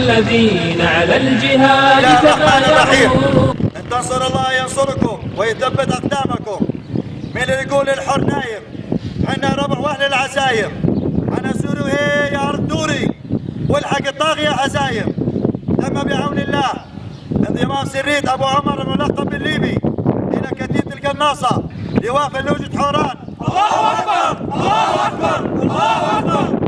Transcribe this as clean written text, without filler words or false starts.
الذين على الجهاد تبايعوا. إن تنصر الله ينصركم ويثبت أقدامكم. من اللي يقول الحر نايم؟ حنا ربع وأهل العزايم. أنا سوري هي يا أرض دوري والحق الطاغية عزايم. تم بعون الله انضمام سرية أبو عمر الملقب بالليبي إلى كتيبة القناصة لواء فلوجة حوران. الله أكبر الله أكبر الله أكبر.